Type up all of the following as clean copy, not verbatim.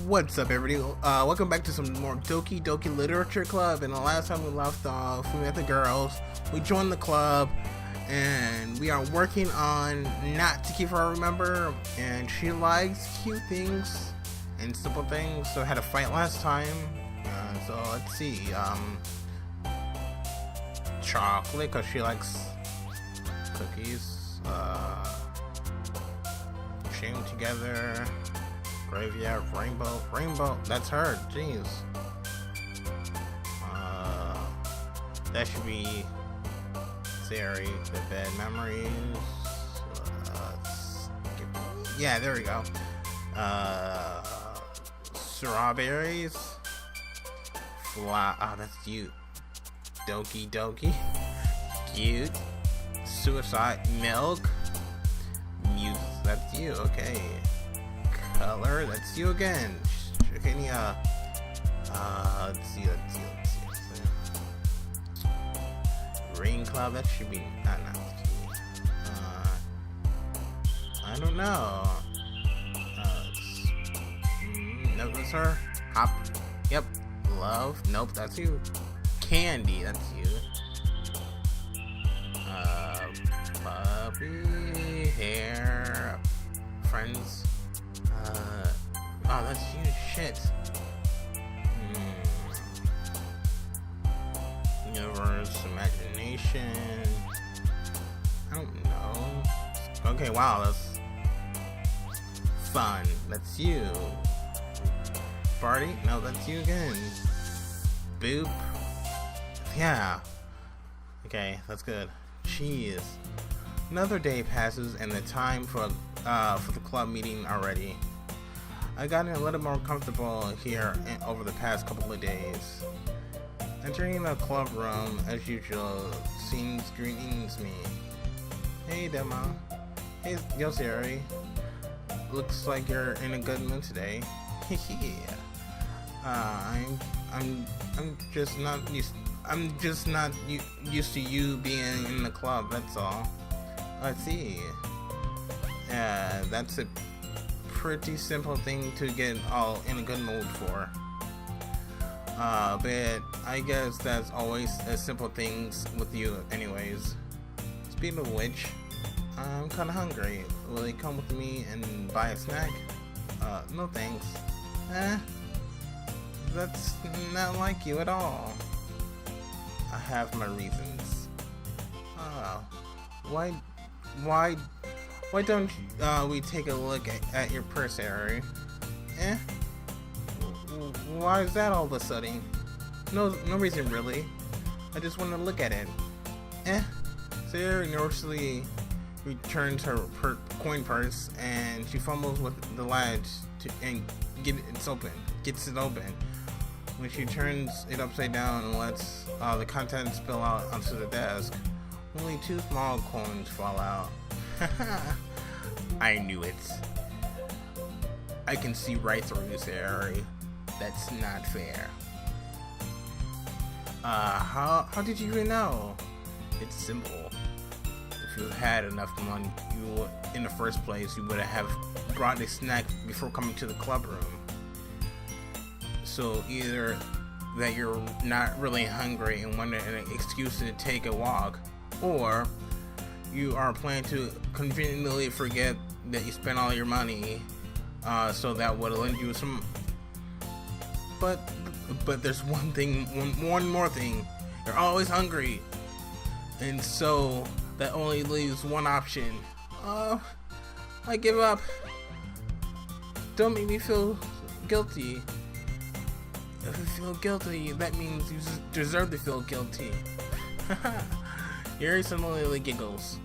What's up, everybody? Welcome back to some more Doki Doki Literature Club. And the last time we left off, we met the girls. We joined the club, and we are working on not to keep her remember. And she likes cute things and simple things. So I had a fight last time. So let's see. Chocolate, cause she likes cookies. Chain together. Graveyard, rainbow, that's her, jeez. That should be Sari, the bad memories. Yeah, there we go. Strawberries. Oh, that's cute. Doki Doki. Cute. Suicide. Milk. Muse, that's you, okay. Color, that's you again. Okay, let's see. Rain cloud, that should be not I don't know. Nope, that's her. Hop. Yep. Love. Nope, that's you. Candy, that's you. Puppy. Hair. Friends. Oh, that's huge shit. Universe, imagination. I don't know. Okay, wow, that's fun. That's you. Party? No, that's you again. Boop. Yeah. Okay, that's good. Jeez. Another day passes, and the time for the club meeting already. I got a little more comfortable here over the past couple of days. Entering the club room, as usual, Scenes greetings me. Hey, Demo. Hey, Yoseri. Looks like you're in a good mood today. Yeah. I'm just not used to you being in the club. That's all. I see. That's a pretty simple thing to get all in a good mood for. But I guess that's always simple things with you anyways. Speaking of which, I'm kinda hungry. Will you come with me and buy a snack? No thanks. That's not like you at all. I have my reasons. Why don't we take a look at your purse, Ari? Why is that all of a sudden? No reason really. I just want to look at it. Sarah nervously returns her coin purse, and she fumbles with the latch and gets it open. When she turns it upside down and lets the contents spill out onto the desk, only 2 small coins fall out. I knew it. I can see right through you, Sari. That's not fair. How did you even know? It's simple. If you had enough money, in the first place, you would have brought a snack before coming to the club room. So either that you're not really hungry and want an excuse to take a walk, or you are planning to conveniently forget that you spent all your money, so that would lend you some. But there's one more thing. You're always hungry, and so that only leaves one option. I give up. Don't make me feel guilty. If you feel guilty, that means you deserve to feel guilty. Yuri similarly giggles.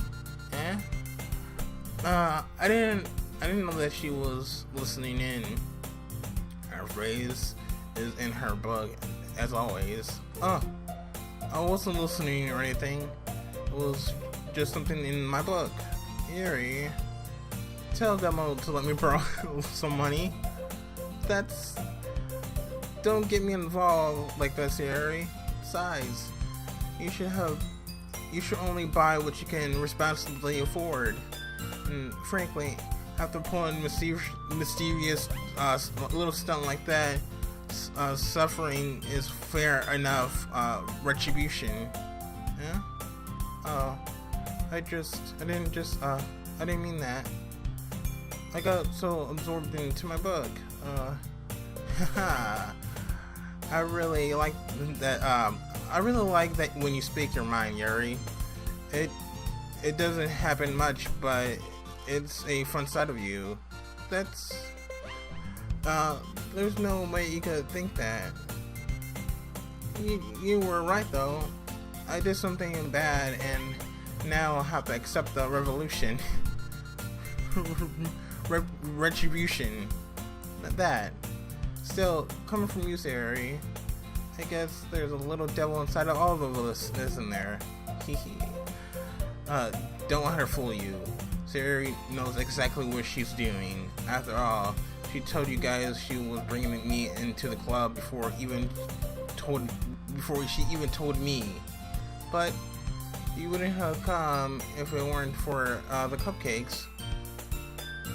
I didn't know that she was listening in. Her phrase is in her book, as always. I wasn't listening or anything. It was just something in my book. Yuri, tell Demo to let me borrow some money. Don't get me involved like that, Yuri. Besides, you should only buy what you can responsibly afford. And frankly, after pulling mysterious little stunt like that, suffering is fair enough retribution. Yeah? I didn't mean that. I got so absorbed into my book. I really like that. I really like that when you speak your mind, Yuri. It doesn't happen much, but it's a fun side of you. That's there's no way you could think that. You were right though. I did something bad, and now I'll have to accept the revolution. Retribution. That. Still, coming from you, Sayori, I guess there's a little devil inside of all of us, isn't there? Don't let her fool you. Sayori knows exactly what she's doing. After all, she told you guys she was bringing me into the club before she even told me. But you wouldn't have come if it weren't for the cupcakes.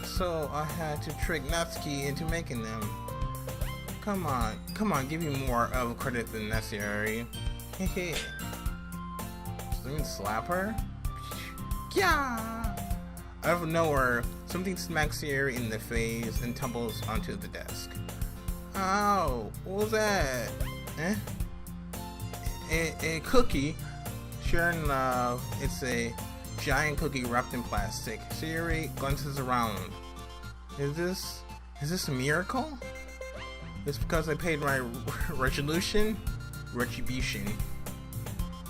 So I had to trick Natsuki into making them. Come on, give me more of credit than necessary. Hehe. Does that mean slap her? Yeah! Out of nowhere, something smacks Sayori in the face and tumbles onto the desk. Ow! What was that? A cookie? Sure enough, it's a giant cookie wrapped in plastic. Sayori glances around. Is this a miracle? It's because I paid my retribution.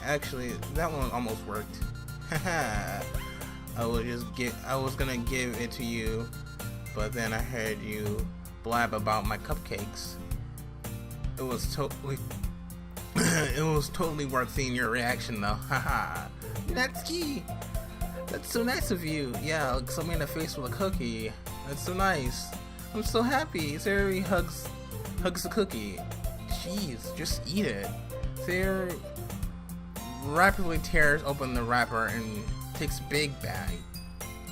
Actually, that one almost worked. Haha. I was gonna give it to you, but then I heard you blab about my cupcakes. It was totally worth seeing your reaction though. Haha. Natsuki! That's so nice of you. Yeah, like something in the face with a cookie. That's so nice. I'm so happy. Sayori hugs the cookie. Jeez, just eat it. Sayori rapidly tears open the wrapper and takes a big bite.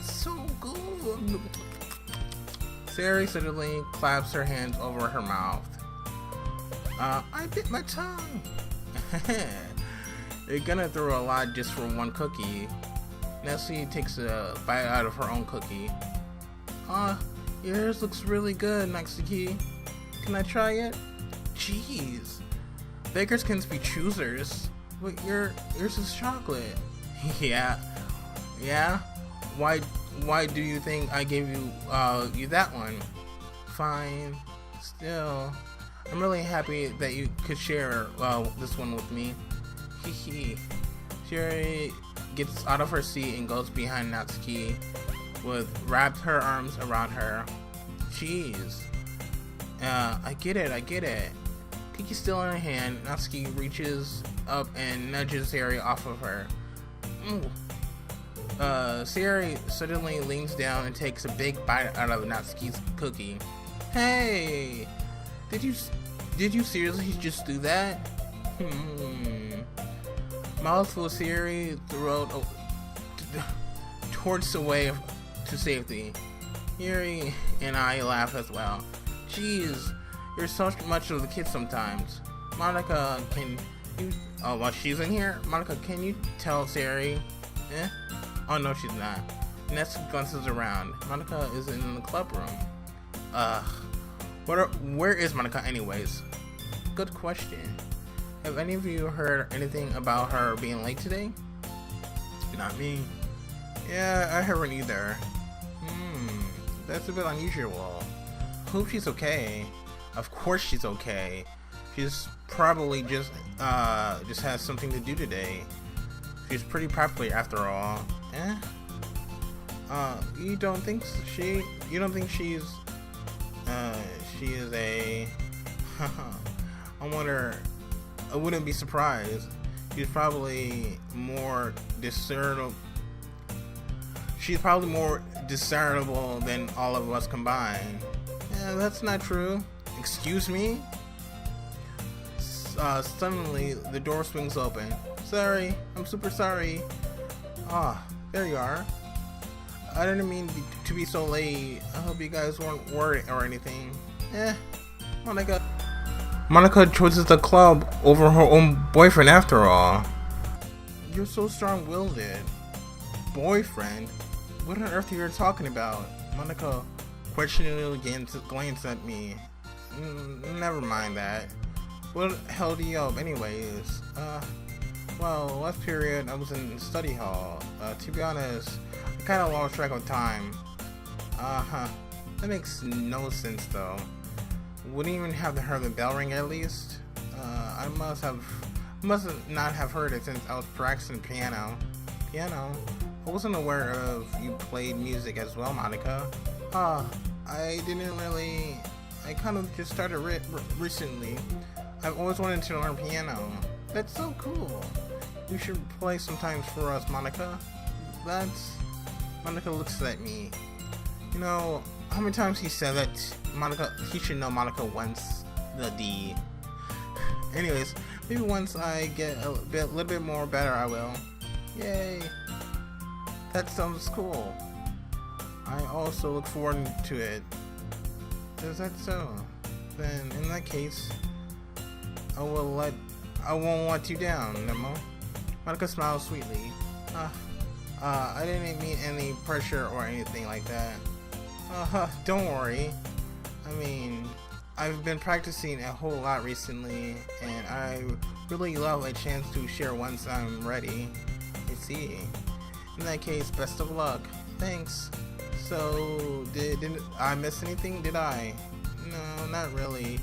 So good. Sayori suddenly claps her hands over her mouth. I bit my tongue. You're gonna throw a lot just for one cookie. Nessie takes a bite out of her own cookie. Yours looks really good, Natsuki. Can I try it? Jeez. Bakers can be choosers. But yours is chocolate. Yeah. Why do you think I gave you that one? Fine. Still, I'm really happy that you could share this one with me. Hehe. Sayori gets out of her seat and goes behind Natsuki, wrapped her arms around her. Jeez. I get it. Cookie still in her hand, Natsuki reaches up and nudges Sayori off of her. Sayori suddenly leans down and takes a big bite out of Natsuki's cookie. Hey! Did you seriously just do that? Mouthful of Sayori throat towards the way to safety. Yuri and I laugh as well. Jeez, you're so much of the kid sometimes. Monica, can you... Oh, while she's in here? Monica, can you tell Sayori? Oh, no, she's not. Ness glances around. Monica is in the club room. Where is Monica anyways? Good question. Have any of you heard anything about her being late today? Not me. Yeah, I haven't either. That's a bit unusual. Hope she's okay. Of course she's okay. She's probably just has something to do today. She's pretty popular after all. You don't think she's she is a I wonder, I wouldn't be surprised. She's probably more discernible. She's probably more discernible than all of us combined. Yeah, that's not true. Excuse me? Suddenly, the door swings open. Sorry, I'm super sorry. There you are. I didn't mean to be so late. I hope you guys weren't worried or anything. Monica chooses the club over her own boyfriend after all. You're so strong-willed. Boyfriend? What on earth are you talking about? Monica questioningly glanced at me. Never mind that. What held you up anyways? Well, last period I was in study hall. To be honest, I kinda lost track of time. That makes no sense though. Wouldn't even have heard the bell ring at least. I must not have heard it since I was practicing piano. I wasn't aware of you played music as well, Monica. I didn't really. I kind of just started recently. I've always wanted to learn piano. That's so cool. You should play sometimes for us, Monica. Monica looks at me. You know, how many times he said that Monica, he should know Monica wants the D. Anyways, maybe once I get a little bit more better, I will. Yay. That sounds cool. I also look forward to it. Is that so? Then, in that case, I won't let you down, Nemo. Monica smiles sweetly. I didn't mean any pressure or anything like that. Don't worry. I mean, I've been practicing a whole lot recently, and I really love a chance to share once I'm ready. I see. In that case, best of luck. Thanks. So, did I miss anything? Did I? No, not really.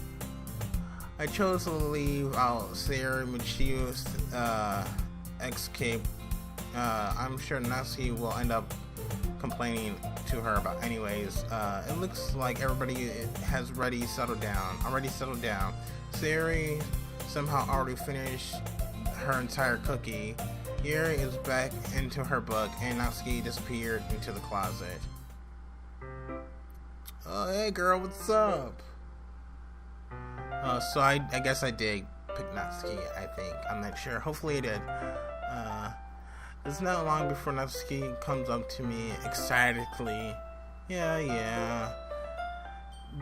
I chose to leave out Sarah Michio's escape. I'm sure Natsuki will end up complaining to her about anyways. It looks like everybody has already settled down. Sayori somehow already finished her entire cookie. Yuri is back into her book, and Natsuki disappeared into the closet. Oh, hey girl, what's up? So I guess I did pick Natsuki, I think. I'm not sure. Hopefully I did. It's not long before Natsuki comes up to me excitedly. Yeah.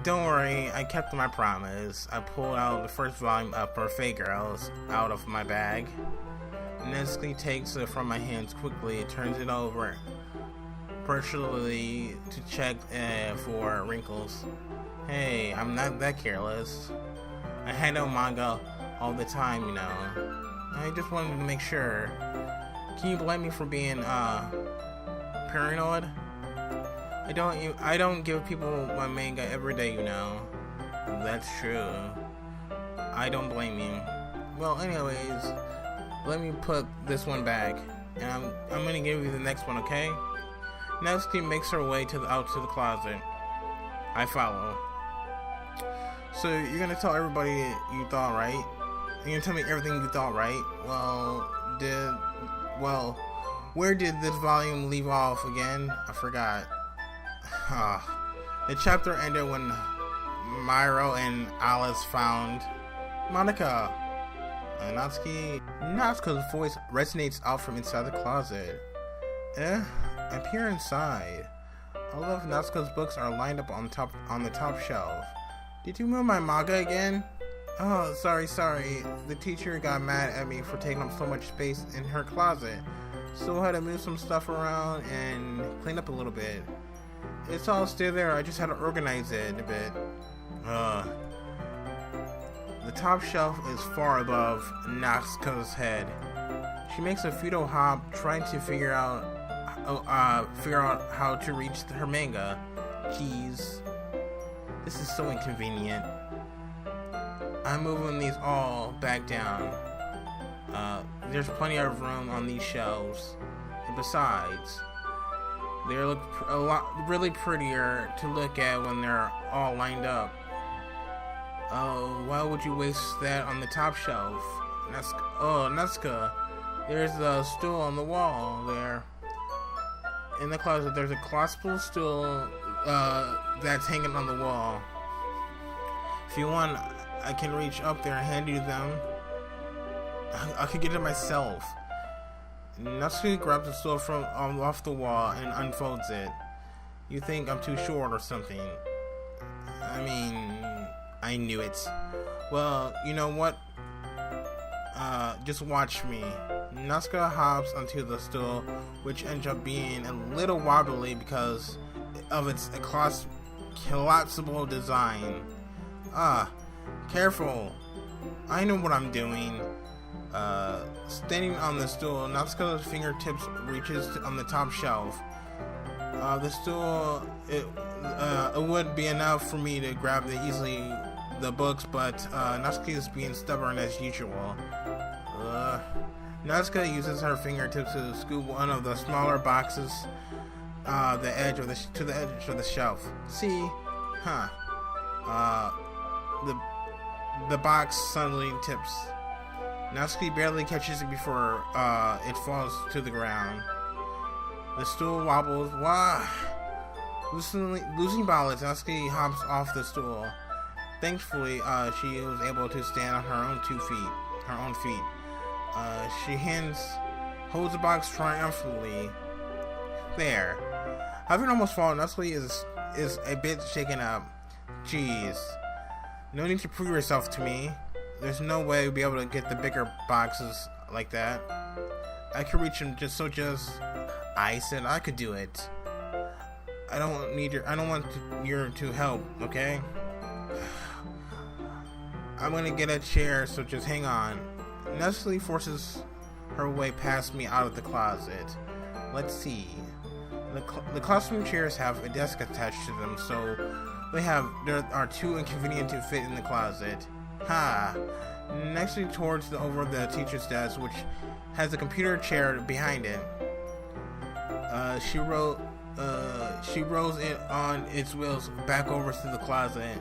Don't worry, I kept my promise. I pulled out the first volume of Perfect Girls out of my bag. Natsuki takes it from my hands quickly, turns it over, partially to check for wrinkles. Hey, I'm not that careless. I handle manga all the time, you know. I just wanted to make sure. Can you blame me for being paranoid? I don't give people my manga every day, you know. That's true. I don't blame you. Well, anyways, let me put this one back, and I'm gonna give you the next one, okay? Natsuki makes her way out to the closet. I follow. So you're gonna tell everybody you thought, right? You're gonna tell me everything you thought, right? Well, where did this volume leave off again? I forgot. The chapter ended when Myro and Alice found Monica. Natsuka's voice resonates out from inside the closet. I peer inside. All of Natsuka's books are lined up on the top shelf. Did you move my manga again? Oh, sorry. The teacher got mad at me for taking up so much space in her closet, so I had to move some stuff around and clean up a little bit. It's all still there, I just had to organize it a bit. The top shelf is far above Natsuka's head. She makes a futile hop, trying to figure out how to reach her manga. Jeez. This is so inconvenient. I'm moving these all back down. There's plenty of room on these shelves. And besides, they look really prettier to look at when they're all lined up. Why would you waste that on the top shelf? Natsuka, there's a stool on the wall there. In the closet, there's a collapsible stool that's hanging on the wall. If you want, I can reach up there and hand you them. I could get it myself. Natsuki grabs the stool from off the wall and unfolds it. You think I'm too short or something? I mean, I knew it. Well, you know what? Just watch me. Natsuki hops onto the stool, which ends up being a little wobbly because of its collapsible design. Careful. I know what I'm doing. Standing on the stool, Natsuki's fingertips reaches on the top shelf. The stool, it would be enough for me to grab the books, but Natsuki is being stubborn as usual. Natsuki uses her fingertips to scoop one of the smaller boxes, to the edge of the shelf. See, the box suddenly tips. Natsuki barely catches it before it falls to the ground. The stool wobbles. Wow! Losing balance, Natsuki hops off the stool. Thankfully, she was able to stand on her own feet. She holds the box triumphantly. There. Having almost fallen, Natsuki is a bit shaken up. Jeez. No need to prove yourself to me. There's no way we'll be able to get the bigger boxes like that. I could reach them I said I could do it. I don't want your help, okay? I'm gonna get a chair, so just hang on. Natsuki forces her way past me out of the closet. Let's see. The classroom chairs have a desk attached to them, so there are too inconvenient to fit in the closet. Next towards over the teacher's desk, which has a computer chair behind it. She rolls it on its wheels back over to the closet.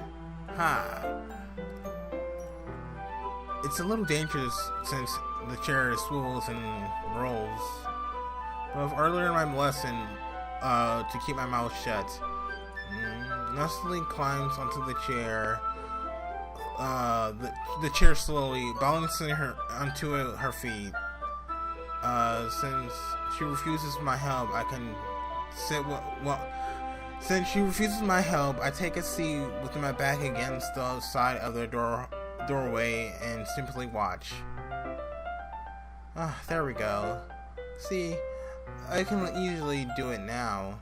It's a little dangerous since the chair swivels and rolls. But I've earlier in my lesson to keep my mouth shut. Natsuki climbs onto the chair. The chair slowly balancing her onto her feet. Since she refuses my help, Since she refuses my help, I take a seat with my back against the side of the doorway and simply watch. There we go. See, I can easily do it now.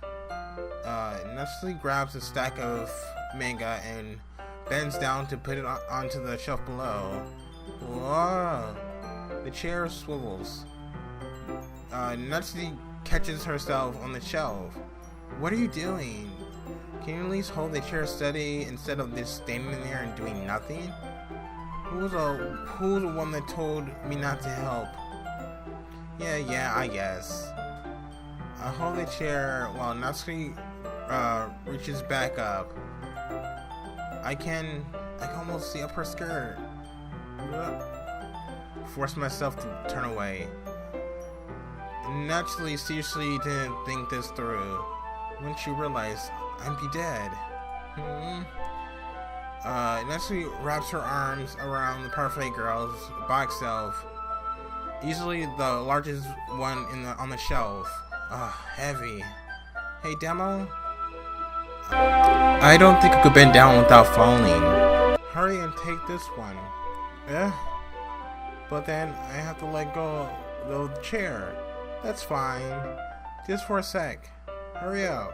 Natsuki grabs a stack of manga and bends down to put it onto the shelf below. Whoa! The chair swivels. Natsuki catches herself on the shelf. What are you doing? Can you at least hold the chair steady instead of just standing there and doing nothing? Who's the one that told me not to help? Yeah, I guess. I hold the chair while Natsuki reaches back up. I can almost see up her skirt. Force myself to turn away. Naturally, seriously didn't think this through. When she realized I'd be dead. Natsuki wraps her arms around the parfait girl's box shelf. Easily the largest one on the shelf. Heavy. Hey, Demo? I don't think I could bend down without falling. Hurry and take this one. But then I have to let go of the chair. That's fine. Just for a sec. Hurry up.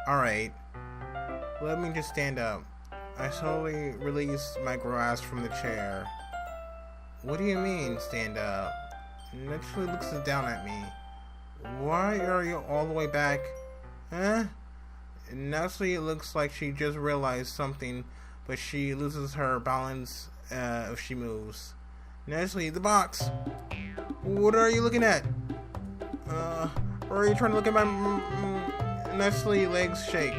Alright. Let me just stand up. I slowly release my grasp from the chair. What do you mean, stand up? Naturally looks down at me. Why are you all the way back? Naturally it looks like she just realized something, but she loses her balance if she moves. Naturally, the box! What are you looking at? Or are you trying to look at my Natsuki legs shake?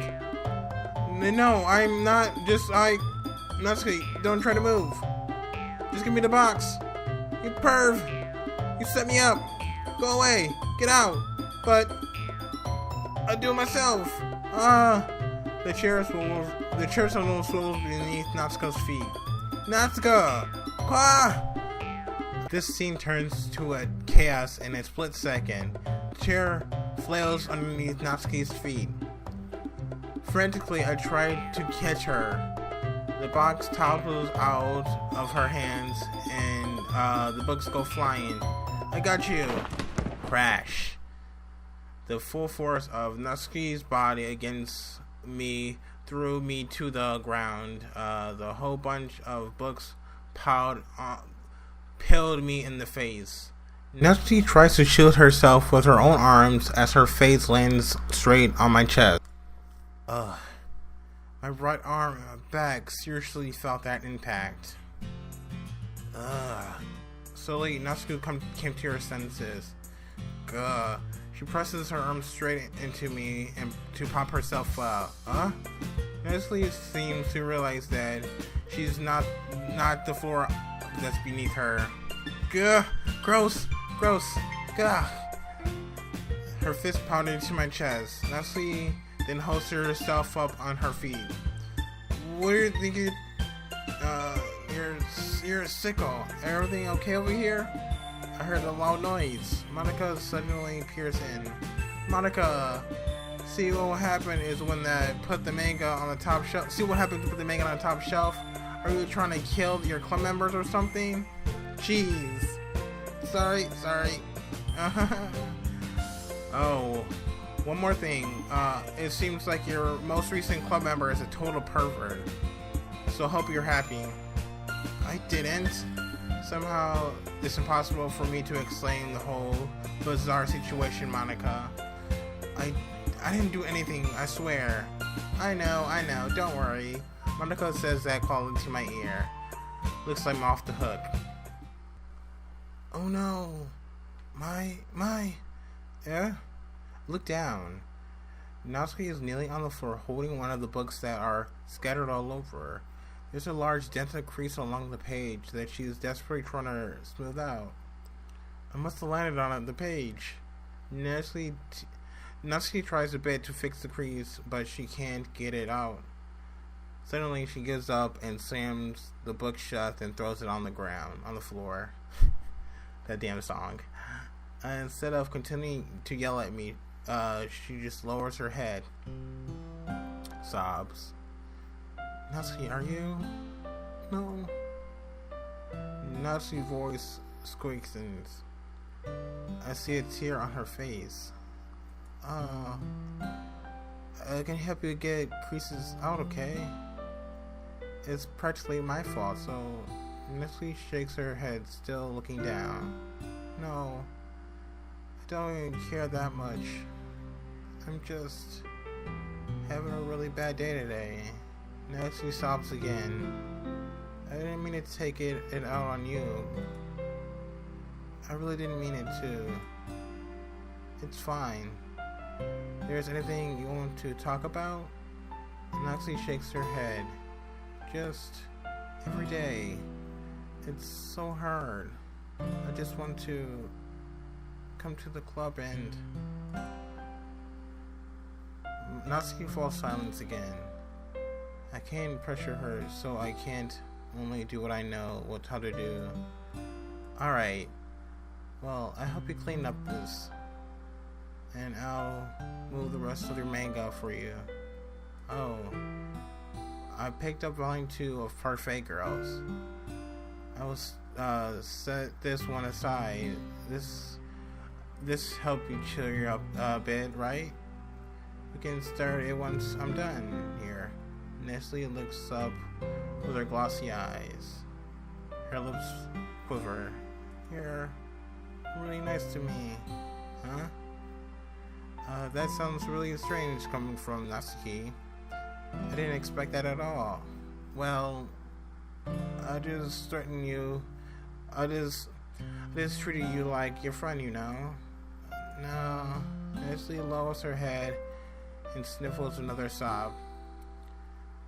No, I'm not. Natsuki, don't try to move. Just give me the box. You perv. You set me up. Go away. Get out. But I'll do it myself. The chair suddenly swivels beneath Natsuka's feet. Natsuka! This scene turns to a chaos in a split second. The chair flails underneath Natsuki's feet. Frantically, I tried to catch her. The box topples out of her hands and the books go flying. I got you. Crash. The full force of Natsuki's body against me threw me to the ground. The whole bunch of books pilled me in the face. Natsuki tries to shield herself with her own arms as her face lands straight on my chest. Ugh. My right arm and back seriously felt that impact. Ugh. Slowly, Natsuki came to her senses. Gah. She presses her arm straight into me and to pop herself up. Natsuki seems to realize that she's not the floor that's beneath her. Gah! Gross! Gah! Her fist pounded into my chest. Natsuki then holds herself up on her feet. What are you thinking? You're a sicko. Everything okay over here? I heard a loud noise. Monica suddenly peers in. Monica, see what happened is when that put the manga on the top shelf. See what happened to put the manga on the top shelf? Are you trying to kill your club members or something? Jeez. Sorry. Oh, one more thing. It seems like your most recent club member is a total pervert. So hope you're happy. I didn't. Somehow, it's impossible for me to explain the whole bizarre situation, Monica. I didn't do anything, I swear. I know, don't worry. Monica says that call into my ear. Looks like I'm off the hook. Oh no. Yeah? Look down. Natsuki is kneeling on the floor holding one of the books that are scattered all over. There's a large dented crease along the page that she is desperately trying to smooth out. I must have landed on the page. Natsuki tries a bit to fix the crease, but she can't get it out. Suddenly, she gives up and slams the book shut and throws it on the floor. That damn song. Instead of continuing to yell at me, she just lowers her head. Sobs. Natsuki, are you? No. Natsuki's voice squeaks and I see a tear on her face. I can help you get creases out, okay? It's practically my fault, so Natsuki shakes her head, still looking down. No, I don't even care that much. I'm just having a really bad day today. Natsuki sobs again. I didn't mean to take it out on you. I really didn't mean it to. It's fine. There's anything you want to talk about? Natsuki shakes her head. Just every day. It's so hard. I just want to come to the club and... Natsuki falls silent again. I can't pressure her, so I can't only do what I know how to do. Alright. Well, I hope you clean up this. And I'll move the rest of your manga for you. Oh. I picked up volume 2 of Parfait Girls. I will set this one aside. This help you cheer you up a bit, right? We can start it once I'm done here. Nestle looks up with her glossy eyes. Her lips quiver. You're really nice to me, huh? That sounds really strange coming from Natsuki. I didn't expect that at all. Well, I just threatened you. I just treated you like your friend, you know? No. Nestle lowers her head and sniffles another sob.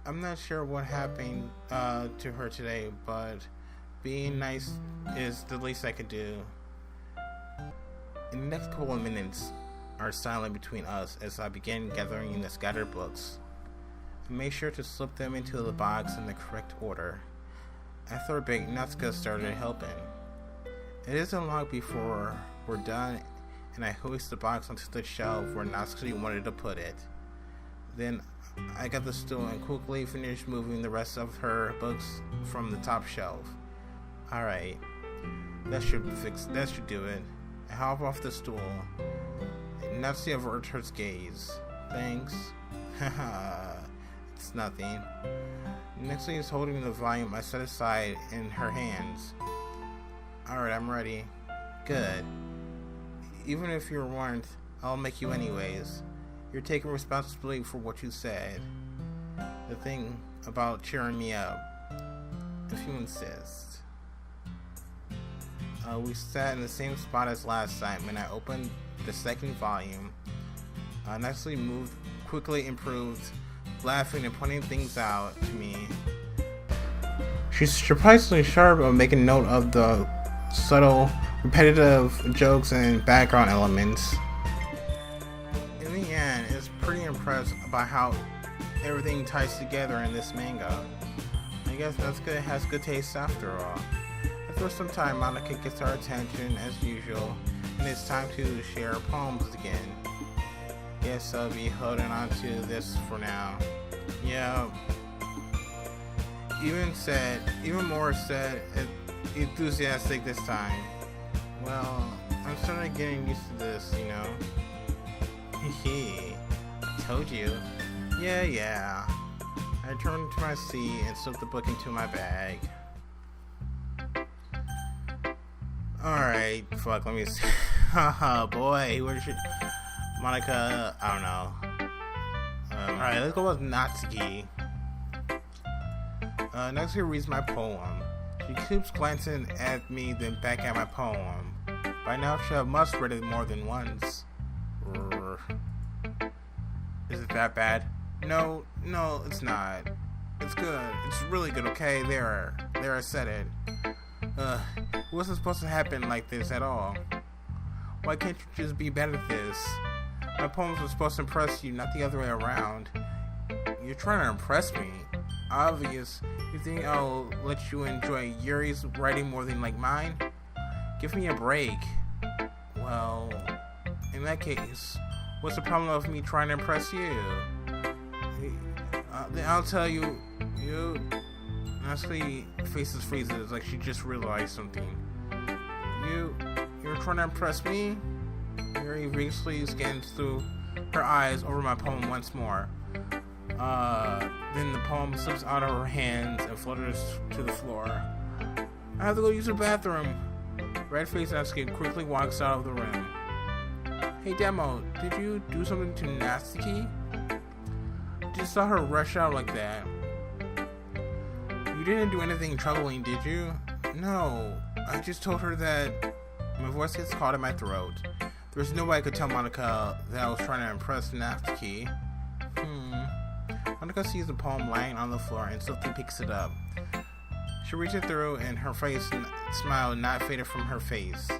I'm not sure what happened to her today, but being nice is the least I could do. In the next couple of minutes are silent between us as I begin gathering the scattered books. I made sure to slip them into the box in the correct order. After a bit, Natsuka started helping. It isn't long before were done, and I hoisted the box onto the shelf where Natsuki wanted to put it. Then I got the stool and quickly finished moving the rest of her books from the top shelf. Alright, that should do it. I hop off the stool. Natsuki averted her gaze. Thanks. Haha, it's nothing. Natsuki is holding the volume I set aside in her hands. Alright, I'm ready. Good. Even if you weren't, I'll make you anyways. You're taking responsibility for what you said. The thing about cheering me up, if you insist. We sat in the same spot as last time, and I opened the second volume. Natsuki moved, quickly improved, laughing and pointing things out to me. She's surprisingly sharp at making note of the subtle, repetitive jokes and background elements. In the end, it's pretty impressed by how everything ties together in this manga. I guess Natsuki has good taste after all. After some time, Monika gets our attention as usual, and it's time to share poems again. Guess I'll be holding on to this for now. Yeah. Even more said, enthusiastic this time. Well, I'm starting getting used to this, you know. Hehe. Told you. Yeah. I turned to my seat and slipped the book into my bag. Alright, fuck, let me see. Haha, boy, where should... Monika, I don't know. Alright, let's go with Natsuki. Natsuki reads my poem. She keeps glancing at me, then back at my poem. By now, she must have read it more than once. Is it that bad? No, it's not. It's good. It's really good, okay? There, I said it. It wasn't supposed to happen like this at all. Why can't you just be better at this? My poems were supposed to impress you, not the other way around. You're trying to impress me. Obvious. You think I'll let you enjoy Yuri's writing more than like mine? Give me a break. Well, in that case, what's the problem of me trying to impress you? Then I'll tell you. Natsuki faces freezes like she just realized something. You're trying to impress me? Yuri vigorously scans through her eyes over my poem once more. Then the poem slips out of her hands and flutters to the floor. I have to go use the bathroom. Red-faced Natsuki quickly walks out of the room. Hey Demo, did you do something to Natsuki? Just saw her rush out like that. You didn't do anything troubling, did you? No, I just told her that my voice gets caught in my throat. There's no way I could tell Monika that I was trying to impress Natsuki. Monika sees the poem lying on the floor and swiftly picks it up. She reaches it through and her face smile not faded from her face.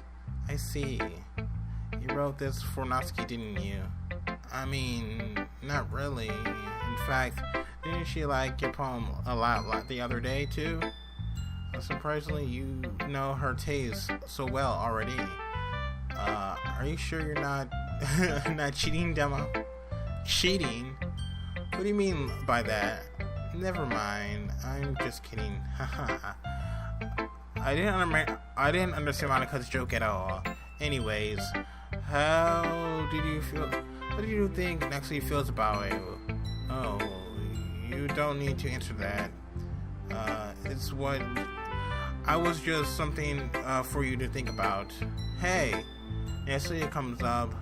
I see. You wrote this for Natsuki, didn't you? I mean, not really. In fact, didn't she like your poem a lot like the other day too? Surprisingly, you know her taste so well already. Are you sure you're not not cheating, Demo? Cheating? What do you mean by that? Never mind. I'm just kidding. I didn't understand Monika's joke at all. Anyways, how did you feel? What do you think Natsuki feels about it? Oh, you don't need to answer that. It's what I was just something for you to think about. Hey, Natsuki comes up,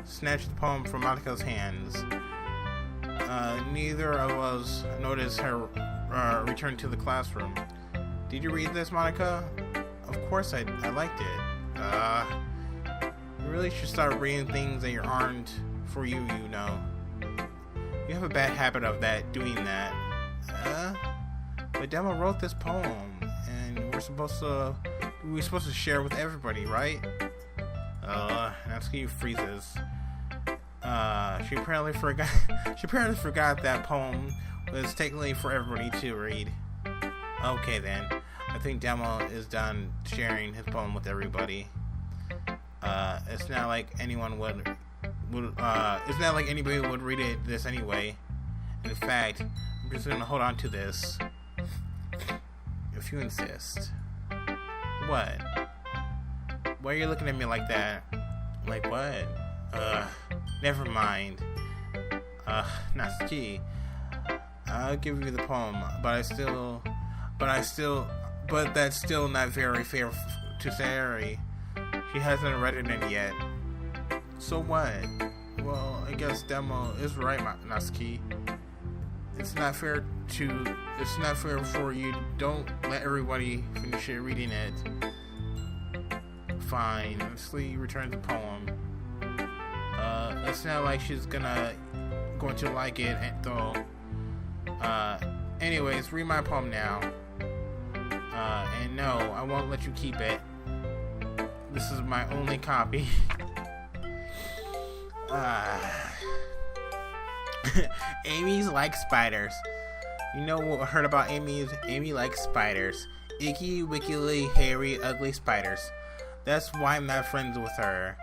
snatched the poem from Monika's hands. Neither of us noticed her return to the classroom. Did you read this, Monika? Of course I liked it. You really should start reading things that aren't for you, you know. You have a bad habit of doing that. But Demo wrote this poem, and we're supposed to share with everybody, right? Natsuki freezes. She apparently forgot that poem was technically for everybody to read. Okay then, I think Demo is done sharing his poem with everybody. It's not like anyone would it's not like anybody would read this anyway. In fact, I'm just gonna hold on to this. If you insist. What? Why are you looking at me like that? Like what? Never mind. Natsuki. I'll give you the poem, but that's still not very fair to Sayori. She hasn't read it yet. So what? Well, I guess Demo is right, Natsuki. It's not fair for you. Don't let everybody finish it reading it. Fine. Natsuki returns the poem. It's not like she's going to like it though. Anyways, read my poem now. And no, I won't let you keep it. This is my only copy. Amy's like spiders. You know what I heard about Amy? Amy likes spiders. Icky, wickily, hairy, ugly spiders. That's why I'm not friends with her.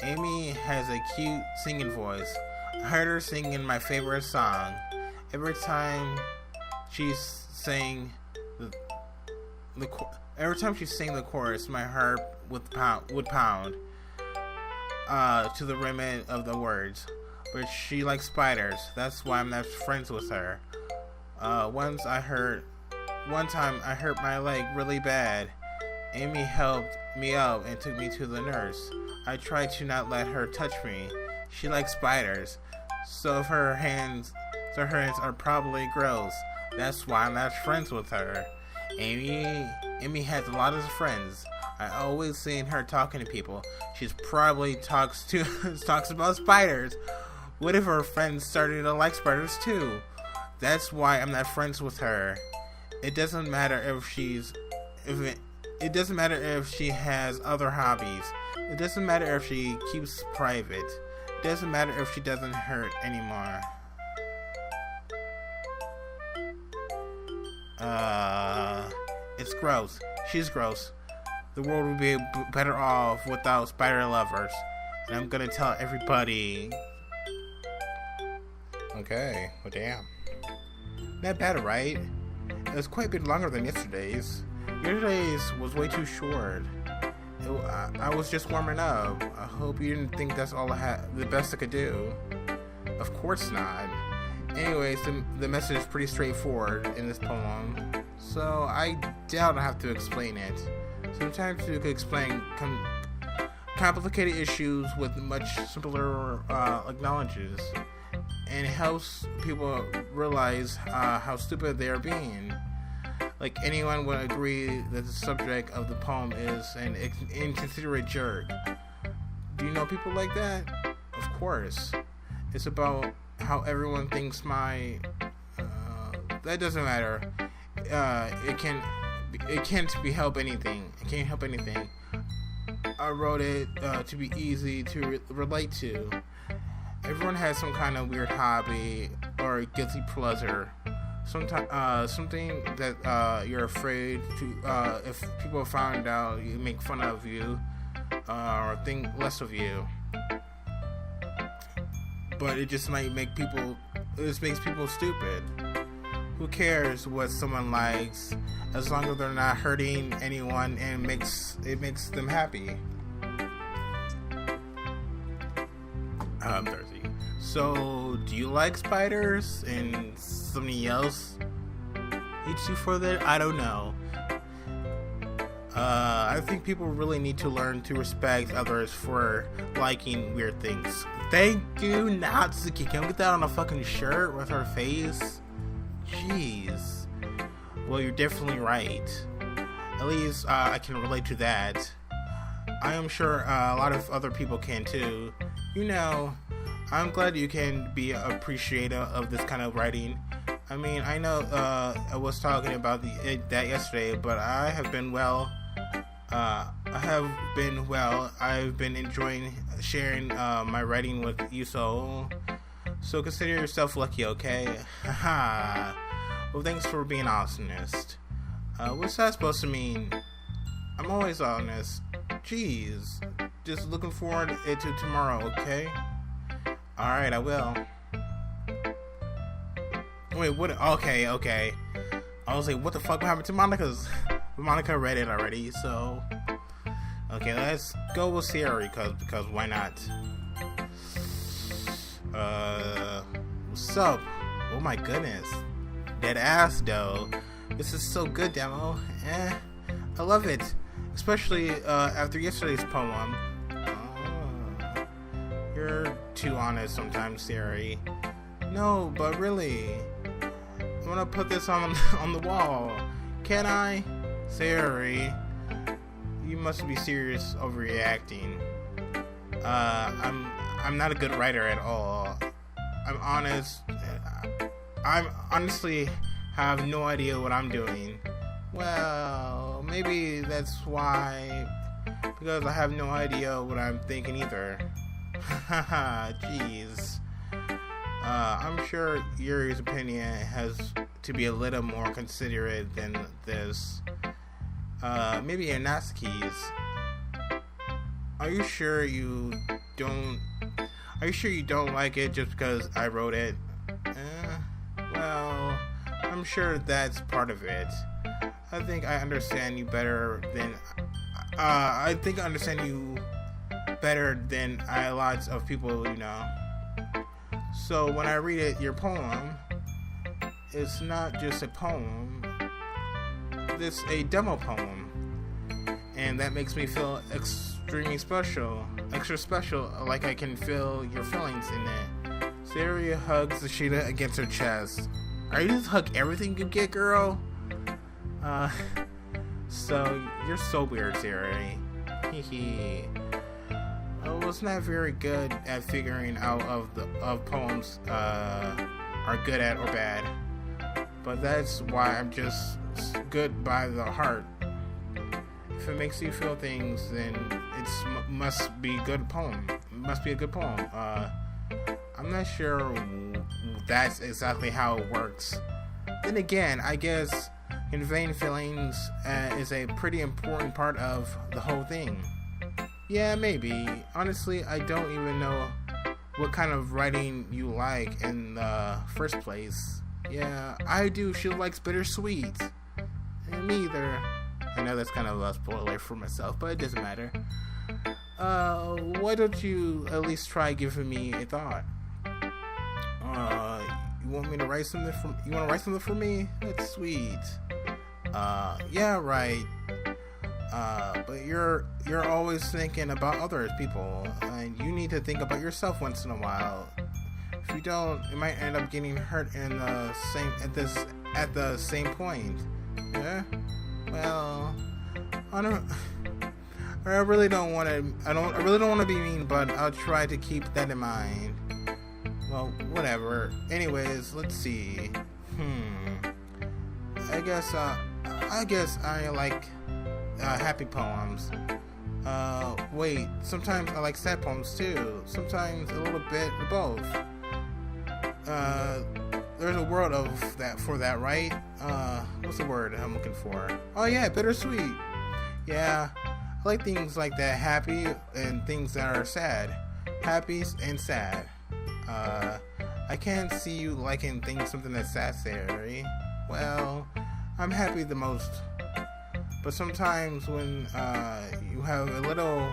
Amy has a cute singing voice. I heard her singing my favorite song. Every time she sang the chorus, my heart would pound to the rim of the words. But she likes spiders. That's why I'm not friends with her. One time I hurt my leg really bad. Amy helped me up and took me to the nurse. I tried to not let her touch me. She likes spiders, so her hands are probably gross. That's why I'm not friends with her. Amy has a lot of friends. I always seen her talking to people. She's probably talks about spiders. What if her friends started to like spiders too? That's why I'm not friends with her. It doesn't matter if she has other hobbies. It doesn't matter if she keeps private. It doesn't matter if she doesn't hurt anymore. It's gross. She's gross. The world would be better off without spider lovers. And I'm gonna tell everybody. Okay, well damn. Not bad, right? It was quite a bit longer than yesterday's. Yesterday's was way too short. I was just warming up. I hope you didn't think that's all the best I could do. Of course not. Anyways, the message is pretty straightforward in this poem, so I doubt I have to explain it. Sometimes you can explain complicated issues with much simpler acknowledges, and it helps people realize how stupid they are being. Like anyone would agree that the subject of the poem is an inconsiderate jerk. Do you know people like that? Of course. It's about how everyone thinks that doesn't matter. It can't help anything. It can't help anything. I wrote it to be easy to relate to. Everyone has some kind of weird hobby or guilty pleasure. Something that you're afraid to, if people found out, you make fun of you or think less of you. But it just might make people. It just makes people stupid. Who cares what someone likes, as long as they're not hurting anyone and it makes them happy. I'm thirsty. So, do you like spiders and something else? Each you for that? I don't know. I think people really need to learn to respect others for liking weird things. Thank you, Natsuki. Can we get that on a fucking shirt with her face? Jeez. Well, you're definitely right. At least I can relate to that. I am sure a lot of other people can too. You know, I'm glad you can be appreciative of this kind of writing. I mean, I know I was talking about that yesterday, but I have been well. I've been enjoying sharing my writing with you, so consider yourself lucky, okay? Haha. Well, thanks for being honest. What's that supposed to mean? I'm always honest. Jeez. just looking forward to tomorrow, okay? Alright, I will. Wait, what? Okay. I was like, what the fuck happened to Monica's? Monica read it already, so... Okay, let's go with Siri, because why not? What's up? Oh my goodness. Dead ass, though. This is so good, demo. I love it. Especially, after yesterday's poem. You're too honest sometimes, Siri. No, but really. I'm gonna put this on the wall. Can I? Siri. You must be serious overreacting. I'm not a good writer at all. I'm honest. I honestly have no idea what I'm doing. Well, maybe that's why, because I have no idea what I'm thinking either. Haha, jeez. I'm sure Yuri's opinion has to be a little more considerate than this. Maybe Natsuki's. Are you sure you don't like it just because I wrote it? Well, I'm sure that's part of it. I think I understand you better than lots of people, you know. So when I read it, your poem, it's not just a poem. It's a demo poem, and that makes me feel extremely extra special, like I can feel your feelings in it. Siri hugs Ashita against her chest. Are you just hug everything you get, girl? So you're so weird, Siri. Hehe. I was not very good at figuring out of poems are good at or bad, but that's why I'm just good by the heart. If it makes you feel things, then it must be a good poem. I'm not sure that's exactly how it works. Then again, I guess conveying feelings is a pretty important part of the whole thing. Yeah, maybe. Honestly, I don't even know what kind of writing you like in the first place. Yeah, I do. She likes bittersweet. And me either. I know that's kind of a spoiler for myself, but it doesn't matter. Why don't you at least try giving me a thought? You want me to write something you want to write something for me? That's sweet. Yeah, right. But you're always thinking about other people, and you need to think about yourself once in a while. If you don't, you might end up getting hurt in at the same point. Yeah. Well, I really don't want to be mean, but I'll try to keep that in mind. Well, whatever. Anyways, let's see. I guess I like happy poems. Wait, sometimes I like sad poems too. Sometimes a little bit of both. There's a word of that for that, right? What's the word I'm looking for? Oh yeah, bittersweet. Yeah, I like things like that, happy and things that are sad. Happy and sad. I can't see you liking something that's sad, Sari. Well, I'm happy the most. But sometimes when you have a little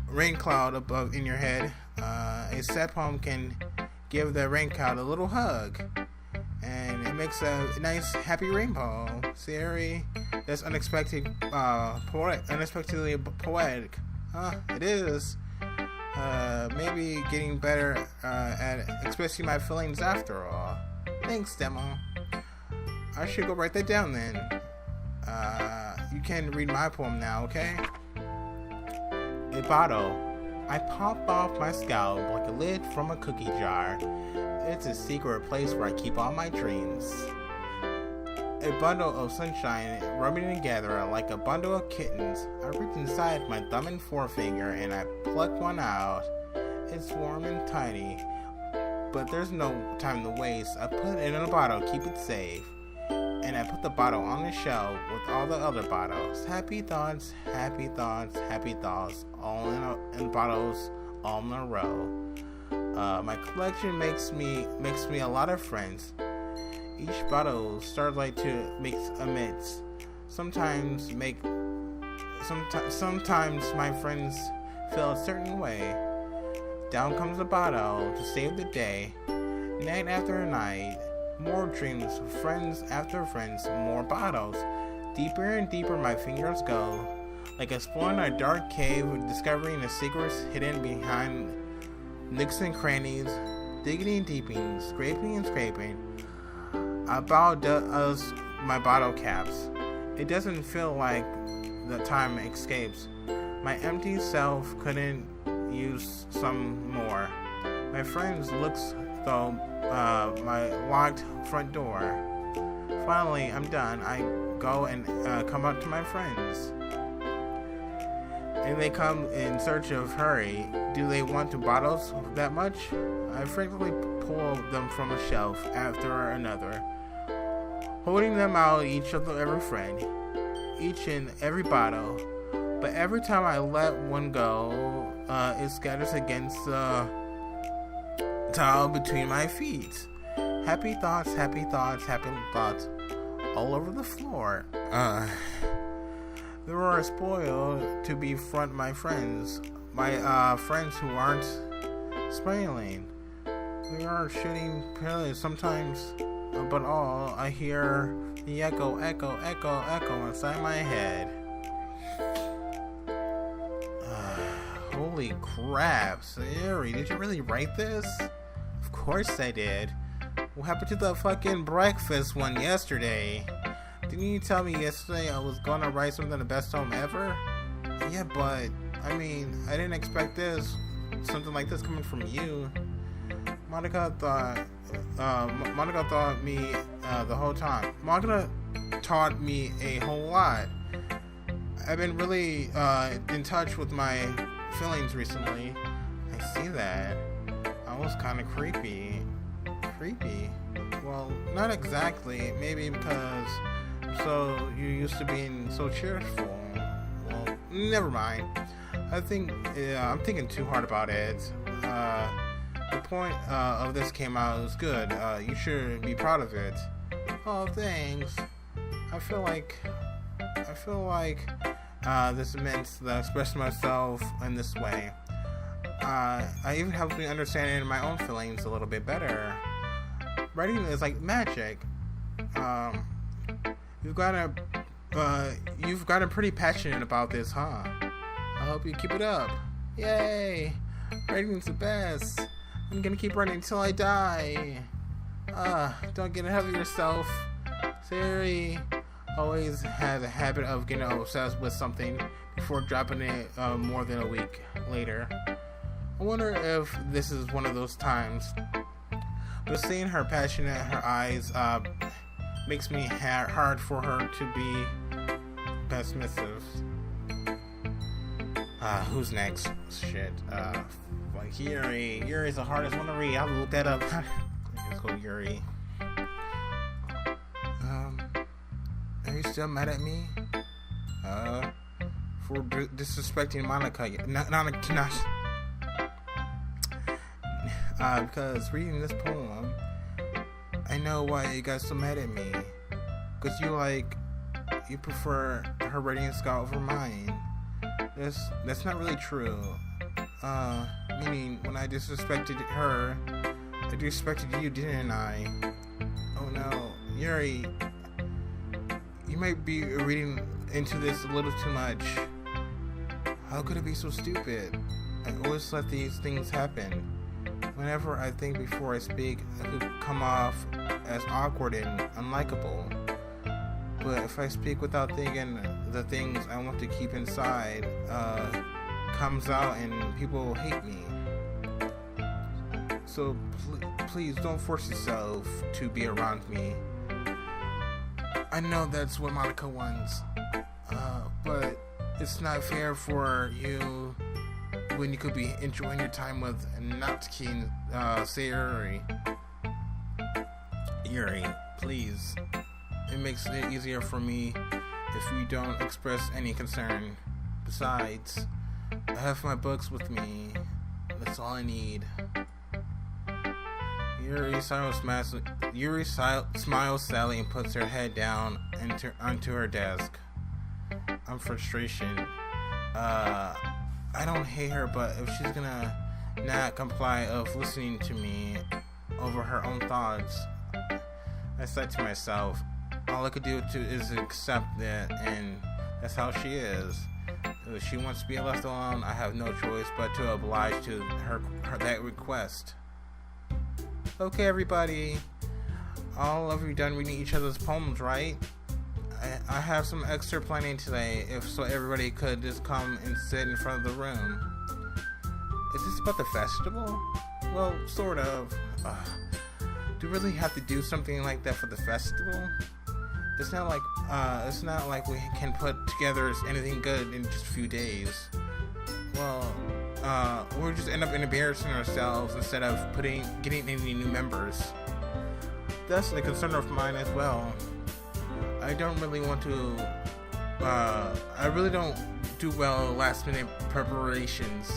rain cloud above in your head, a sad poem can give the rain cloud a little hug, and it makes a nice happy rainbow. Siri, that's unexpectedly poetic. It is. Maybe getting better at expressing my feelings after all. Thanks, Demo. I should go write that down then. You can read my poem now, okay? A bottle. I pop off my scalp like a lid from a cookie jar. It's a secret place where I keep all my dreams. A bundle of sunshine rubbing together like a bundle of kittens. I reach inside my thumb and forefinger and I pluck one out. It's warm and tiny, but there's no time to waste. I put it in a bottle, keep it safe. and I put the bottle on the shelf with all the other bottles. Happy thoughts, happy thoughts, happy thoughts, all in bottles, all in a row. My collection makes me a lot of friends. Each bottle starlight to make a mix. Sometimes my friends feel a certain way. Down comes the bottle to save the day. Night after night, more dreams, friends after friends, more bottles. Deeper and deeper my fingers go, like exploring a dark cave, discovering the secrets hidden behind nooks and crannies, digging and deeping, scraping and scraping. About does my bottle caps. It doesn't feel like the time escapes. My empty self couldn't use some more. My friends looks though my locked front door. Finally, I'm done. I go and come up to my friends. And they come in search of hurry. Do they want two bottles that much? I frankly pull them from a shelf after another, holding them out every friend, each and every bottle. But every time I let one go, it scatters against the tile between my feet. Happy thoughts, happy thoughts, happy thoughts, all over the floor. They were spoiled to befriend my friends. My friends who aren't smiling. They are shooting pillars sometimes, but all I hear the echo inside my head. Holy crap, Siri, did you really write this? Of course I did. What happened to the fucking breakfast one yesterday? Didn't you tell me yesterday I was gonna write something the best poem ever? Yeah, but, I mean, I didn't expect something like this coming from you. Monica thought me the whole time. Monica taught me a whole lot. I've been really in touch with my feelings recently. I see that. I was kind of creepy. Well, not exactly. Maybe because you're used to being so cheerful. Well, never mind. I'm thinking too hard about it. The point of this came out was good. You should be proud of it. Oh, thanks. I feel like this meant that I expressed myself in this way. I even helped me understand my own feelings a little bit better. Writing is like magic. You've gotten pretty passionate about this, huh? I hope you keep it up. Yay! Writing's the best. I'm gonna keep writing until I die. Don't get ahead of yourself. Siri always has a habit of getting obsessed with something before dropping it more than a week later. I wonder if this is one of those times. But seeing her passion in her eyes makes me hard for her to be pessimistic. Who's next? Shit. Like Yuri. Yuri's the hardest one to read. I'll look that up. Let's go Yuri. Are you still mad at me? For disrespecting Monica? Because reading this poem, I know why you guys so mad at me. Because you prefer her writing style over mine. That's not really true. Meaning, when I disrespected her, I disrespected you, didn't I? Oh no, Yuri, you might be reading into this a little too much. How could it be so stupid? I always let these things happen. Whenever I think before I speak, I could come off as awkward and unlikable. But if I speak without thinking, the things I want to keep inside comes out and people hate me. So please don't force yourself to be around me. I know that's what Monica wants, but it's not fair for you when you could be enjoying your time with Natsuki Sayuri. Yuri, please. it makes it easier for me if you don't express any concern. Besides, I have my books with me. That's all I need. Yuri smiles sadly and puts her head down onto her desk. I'm frustration. I don't hate her, but if she's gonna not comply of listening to me over her own thoughts, I said to myself, all I could do is accept that, and that's how she is. If she wants to be left alone, I have no choice but to oblige to her that request. Okay, everybody. All of you done reading each other's poems, right? I have some extra planning today, if so everybody could just come and sit in front of the room. Is this about the festival? Well, sort of. Do we really have to do something like that for the festival? It's not like we can put together anything good in just a few days. Well, we'll just end up embarrassing ourselves instead of getting any new members. That's a concern of mine as well. I don't really want to. I really don't do well last minute preparations.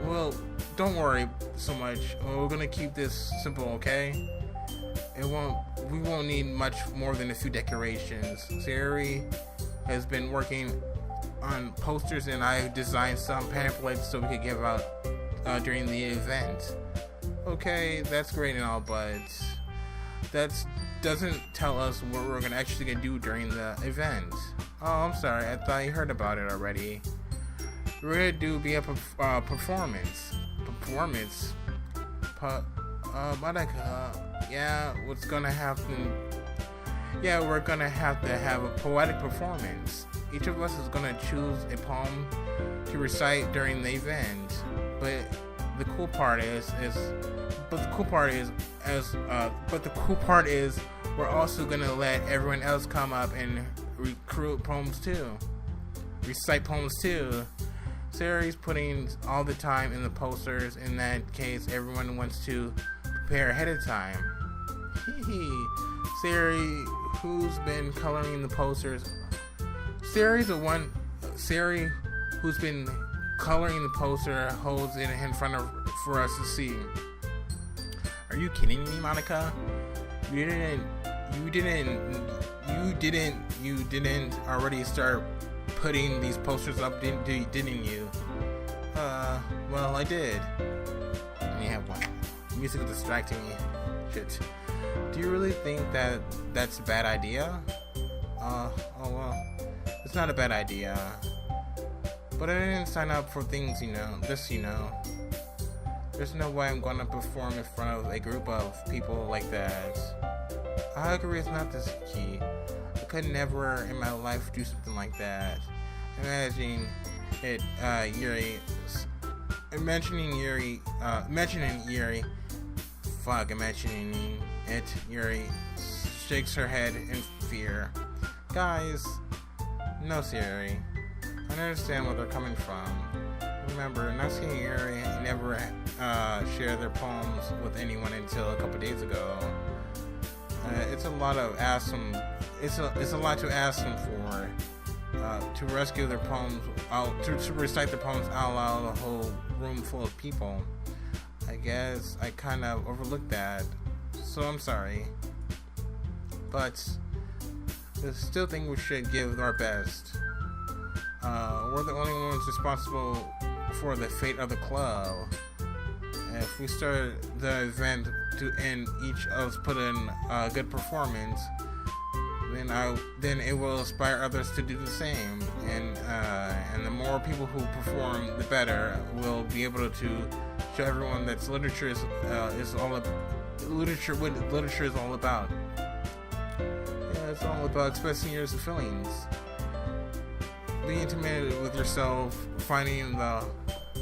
Well, don't worry so much. We're gonna keep this simple, okay? We won't need much more than a few decorations. Sari has been working on posters, and I designed some pamphlets so we could give out during the event. Okay, that's great and all, but that doesn't tell us what we're actually gonna do during the event. Oh, I'm sorry. I thought you heard about it already. We're gonna be a performance. Yeah, what's gonna happen? Yeah, we're gonna have to have a poetic performance. Each of us is gonna choose a poem to recite during the event. But the cool part is we're also gonna let everyone else come up and recite poems too. Sari's putting all the time in the posters. In that case, everyone wants to prepare ahead of time. Sari, who's been coloring the posters? Sari, who's been coloring the poster, holds it in front of for us to see. Are you kidding me, Monica? You didn't already start putting these posters up, didn't you? Well, I did. And you have one. Music is distracting me. Shit. Do you really think that that's a bad idea? Oh well. It's not a bad idea. But I didn't sign up for things, There's no way I'm gonna perform in front of a group of people like that. I agree, it's not this key. I could never in my life do something like that. Imagining Yuri shakes her head in fear. Guys, no, Sari. I understand where they're coming from. Remember, Natsuki and Yuri never shared their poems with anyone until a couple days ago. It's a lot to ask them for. To rescue their poems out, to recite their poems out loud to a whole room full of people. I guess I kind of overlooked that, so I'm sorry. But I still think we should give our best. We're the only ones responsible for the fate of the club. If we start the event to end each of us put in a good performance, then it will inspire others to do the same, and the more people who perform, the better. We'll be able to show everyone that literature is all about. Yeah, it's all about expressing your feelings. Being intimate with yourself, finding the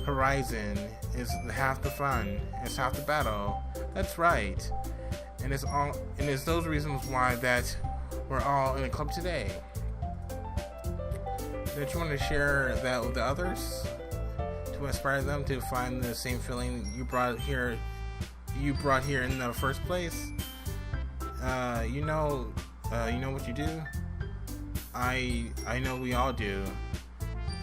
horizon is half the fun. It's half the battle. That's right, and it's those reasons why that we're all in a club today. Don't you want to share that with the others to inspire them to find the same feeling you brought here in the first place? You know what you do? I know we all do.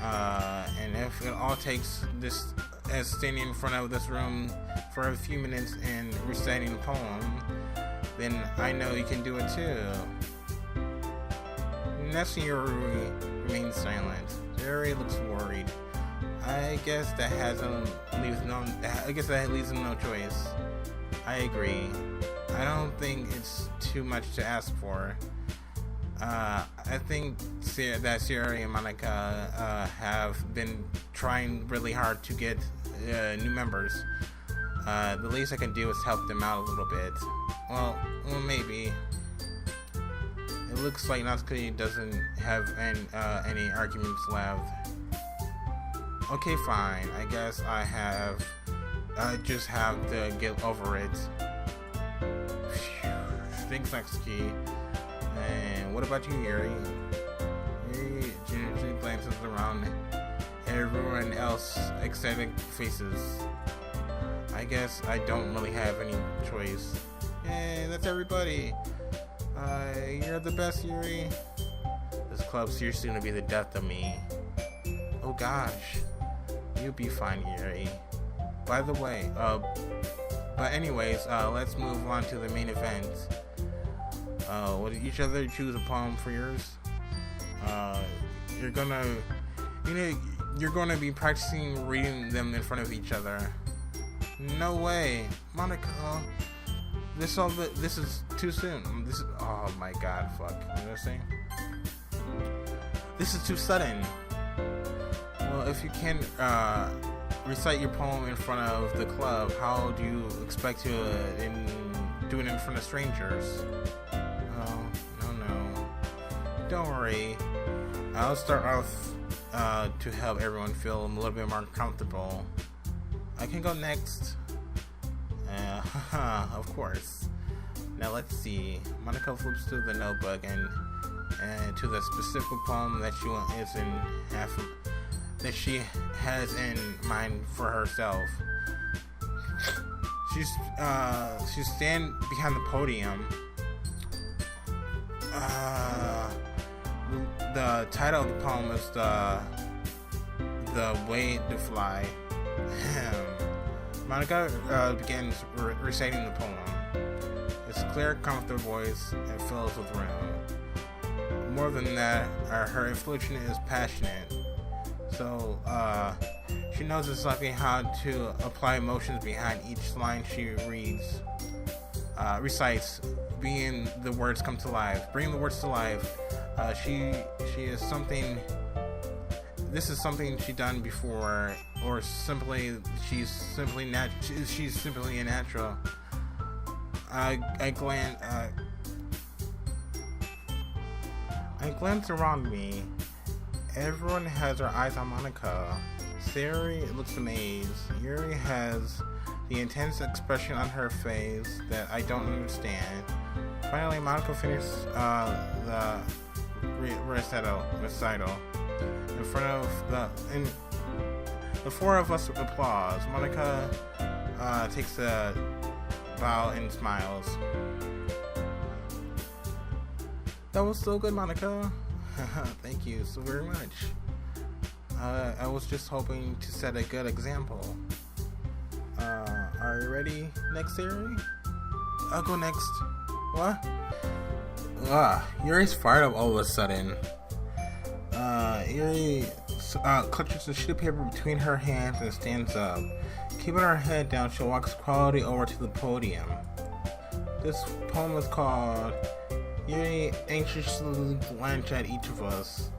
And if it all takes this as standing in front of this room for a few minutes and reciting a poem, then I know you can do it too. Yuri remains silent. Yuri looks worried. I guess that leaves him no choice. I agree. I don't think it's too much to ask for. I think that Yuri and Monica have been trying really hard to get new members. The least I can do is help them out a little bit. Well, maybe. It looks like Natsuki doesn't have any arguments left. Okay, fine. I guess I just have to get over it. Thanks, Natsuki. And what about you, Yuri? Yuri gingerly glances around everyone else ecstatic faces. I guess I don't really have any choice. Yay, that's everybody. You're the best, Yuri. This club's seriously gonna be the death of me. Oh gosh. You'll be fine, Yuri. By the way, but anyways, let's move on to the main event. Would each other choose a poem for yours? You're gonna be practicing reading them in front of each other. No way, Monica. This is too soon. Oh my god, fuck. What did I say? This is too sudden. Well, if you can recite your poem in front of the club, how do you expect to do it in front of strangers? Oh, no. Don't worry. I'll start off to help everyone feel a little bit more comfortable. I can go next. Of course. Now let's see. Monica flips through the notebook and to the specific poem that she has in mind for herself. She's standing behind the podium. The title of the poem is the Way to Fly. Monica begins reciting the poem. Its clear, comfortable voice fills with room. More than that, her inflection is passionate. So she knows exactly how to apply emotions behind each line she recites, bringing the words to life. She is something. This is something she's done before, or she's simply a natural. I glance around me. Everyone has their eyes on Monica. Sayuri looks amazed. Yuri has the intense expression on her face that I don't understand. Finally, Monica finishes the recital. In front of the four of us applause. Monica takes a bow and smiles. That was so good, Monica. Thank you so very much. I was just hoping to set a good example. Are you ready next, Yuri? I'll go next. What? Yuri's fired up all of a sudden. Yuri clutches a sheet of paper between her hands and stands up. Keeping her head down, she walks quietly over to the podium. This poem is called Yuri anxiously glanced at each of us.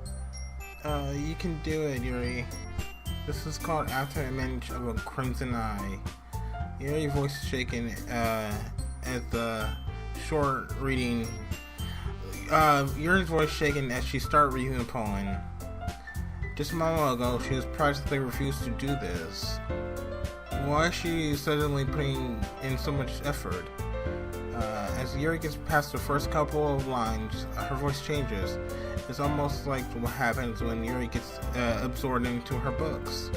You can do it, Yuri. This is called After an Image of a Crimson Eye. Yuri's voice is shaken as the short reading. Yuri's voice shaken as she started reading the poem. Just a moment ago, she was practically refused to do this. Why is she suddenly putting in so much effort? As Yuri gets past the first couple of lines, her voice changes. It's almost like what happens when Yuri gets absorbed into her books.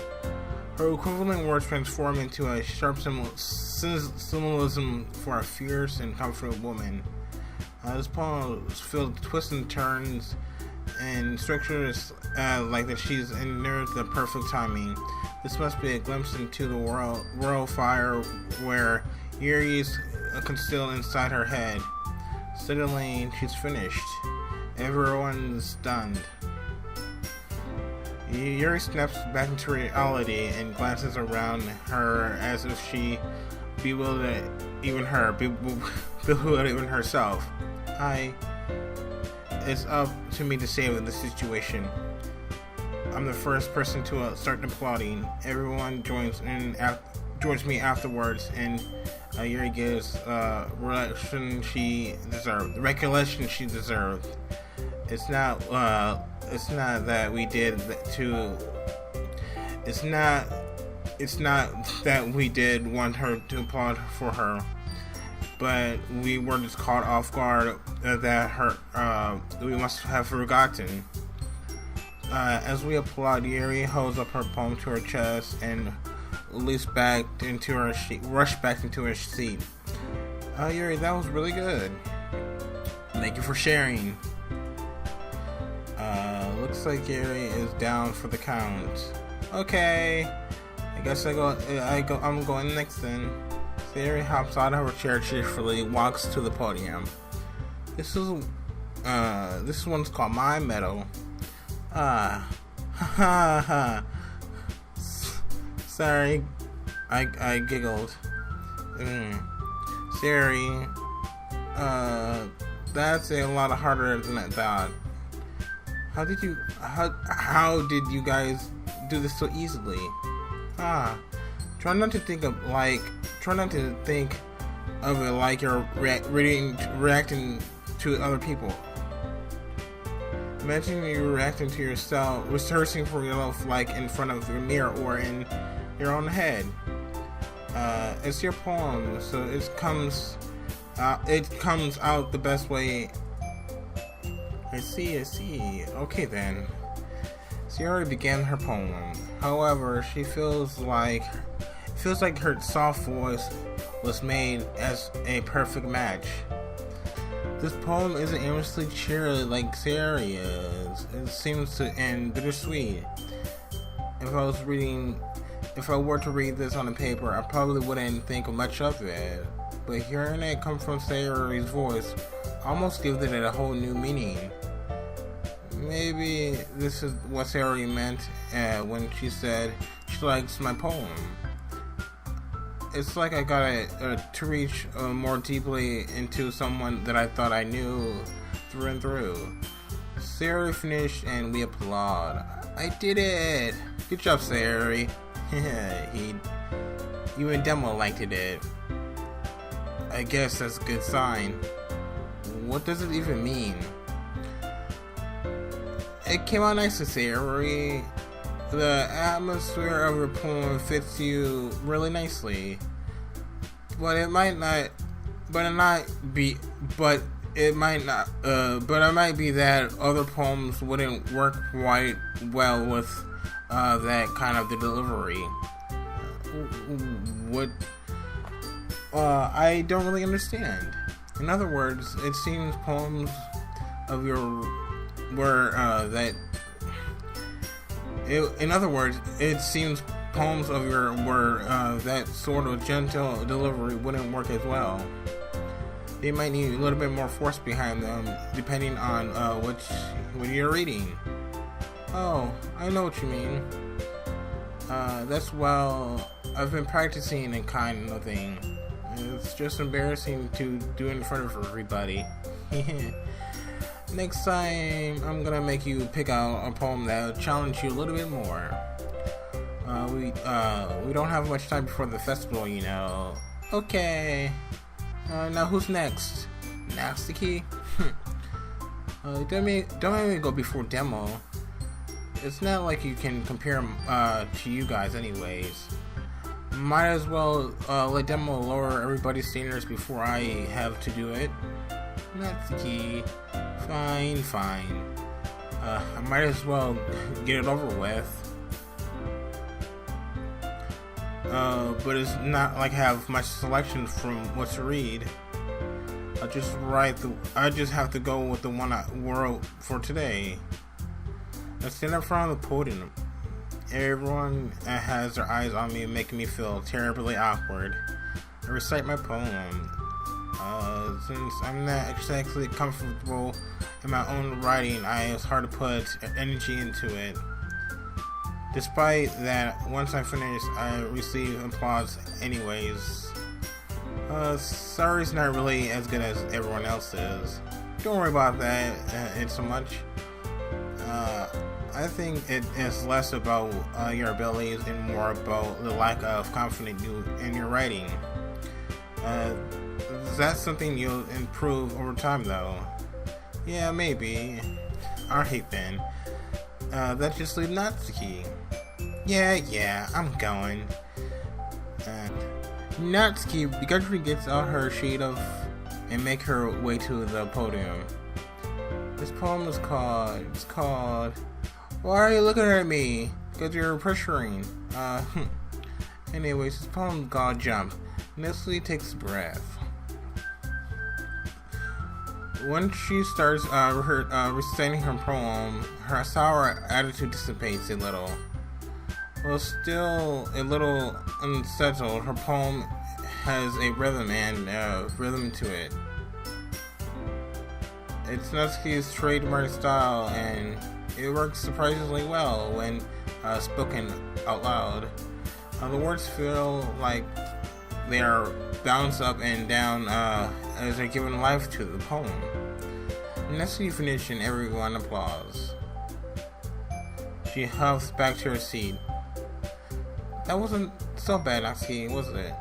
Her equivalent words transform into a sharp symbolism for a fierce and confident woman. This poem is filled with twists and turns and structures like that she's in near the perfect timing. This must be a glimpse into the world fire where Yuri's concealed inside her head. Suddenly, she's finished. Everyone's stunned. Yuri snaps back into reality and glances around her as if she bewildered even herself. It's up to me to save the situation. I'm the first person to start applauding. Everyone joins me afterwards, and Yuri gives the recollection she deserved. It's not that we did to. It's not that we did want her to applaud for her, but we were just caught off guard that we must have forgotten. As we applaud, Yuri holds up her palm to her chest and rushed back into her seat. Yuri, that was really good. Thank you for sharing. Looks like Yuri is down for the count. Okay, I guess I'm going next then. So Yuri hops out of her chair cheerfully, walks to the podium. This one's called My Medal. Sorry, I giggled. Sorry, that's a lot harder than I thought. How did you guys do this so easily? Try not to think of it like you're reacting to other people. Imagine you're reacting to yourself, rehearsing for yourself like in front of your mirror or in your own head. It's your poem, so it comes out the best way. I see. Okay then. She already began her poem. However, she feels like her soft voice was made as a perfect match. This poem isn't aimlessly cheery like serious. It seems to end bittersweet. If I were to read this on a paper, I probably wouldn't think much of it. But hearing it come from Sayori's voice almost gives it a whole new meaning. Maybe this is what Sayori meant when she said she likes my poem. It's like I got to reach more deeply into someone that I thought I knew through and through. Sayori finished and we applaud. I did it! Good job, Sayori. Even Demo liked it. I guess that's a good sign. What does it even mean? It came out nice to Sayori. The atmosphere of your poem fits you really nicely. But it might be that other poems wouldn't work quite well with that kind of delivery. What? I don't really understand. In other words, it seems poems of your were that sort of gentle delivery wouldn't work as well. They might need a little bit more force behind them, depending on what you're reading. Oh, I know what you mean. I've been practicing and kind of thing. It's just embarrassing to do it in front of everybody. Next time, I'm gonna make you pick out a poem that will challenge you a little bit more. We don't have much time before the festival, you know. Okay. Now who's next? Natsuki? Don't make me go before Demo. It's not like you can compare to you guys anyways. Might as well let Demo lower everybody's standards before I have to do it. Natsuki. Fine. I might as well get it over with. But it's not like I have much selection from what to read. I just have to go with the one I wrote for today. I stand up front of the podium. Everyone has their eyes on me, making me feel terribly awkward. I recite my poem. Since I'm not exactly comfortable in my own writing, it's hard to put energy into it. Despite that, once I finish, I receive applause anyways. Sorry's not really as good as everyone else's. Don't worry about that it's so much. I think it is less about your abilities and more about the lack of confidence in your writing. That's something you'll improve over time, though. Yeah, maybe. Alright then. That just leaves Natsuki. Yeah, I'm going. Natsuki gradually gets out her sheet and make her way to the podium. This poem is called Why Are You Looking at Me? Because you're pressuring. Anyways, this poem is called Jump. Natsuki takes a breath. When she starts reciting her poem, her sour attitude dissipates a little. While still a little unsettled, her poem has a rhythm to it. It's Natsuki's trademark style, and it works surprisingly well when spoken out loud. The words feel like they are bounced up and down as they're giving life to the poem. Natsuki finishes and everyone applauds. She huffs back to her seat. That wasn't so bad, Natsuki, was it?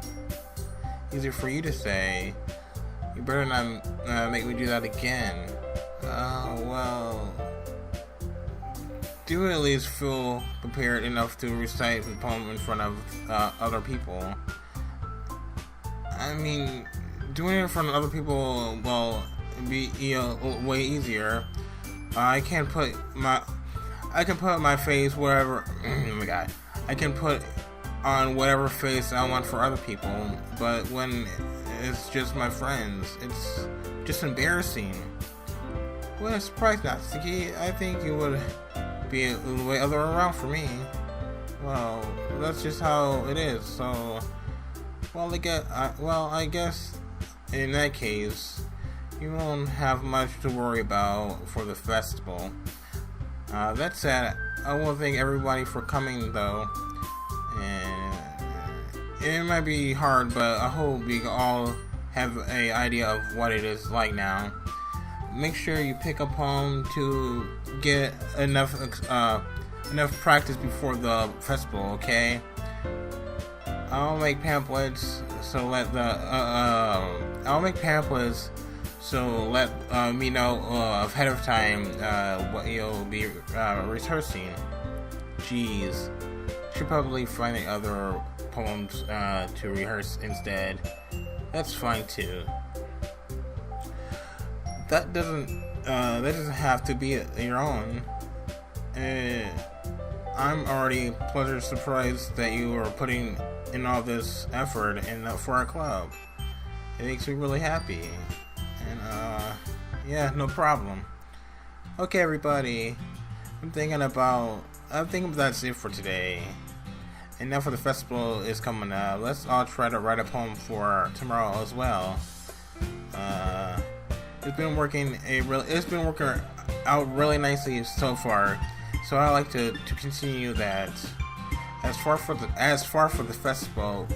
Easier for you to say. You better not make me do that again. Well, do at least feel prepared enough to recite the poem in front of other people. I mean, doing it in front of other people will be way easier. I can put my face wherever. Oh my god! I can put on whatever face I want for other people, but when it's just my friends, it's just embarrassing. Well, surprise, Natsuki. I think you would be the way other around for me. Well, that's just how it is. So, I guess in that case, you won't have much to worry about for the festival. That said, I want to thank everybody for coming, though. And it might be hard, but I hope you all have an idea of what it is like now. Make sure you pick a poem to get enough practice before the festival, okay? I'll make pamphlets so let me know ahead of time what you'll be rehearsing. Jeez, should probably find other poems to rehearse instead. That's fine too. That doesn't have to be your own. I'm already pleasantly surprised that you are putting in all this effort for our club. It makes me really happy. And yeah, no problem. Okay, everybody. I'm thinking that's it for today. And now for the festival is coming up. Let's all try to write a poem for tomorrow as well. It's been working out really nicely so far. So I like to continue that. As far for the festival,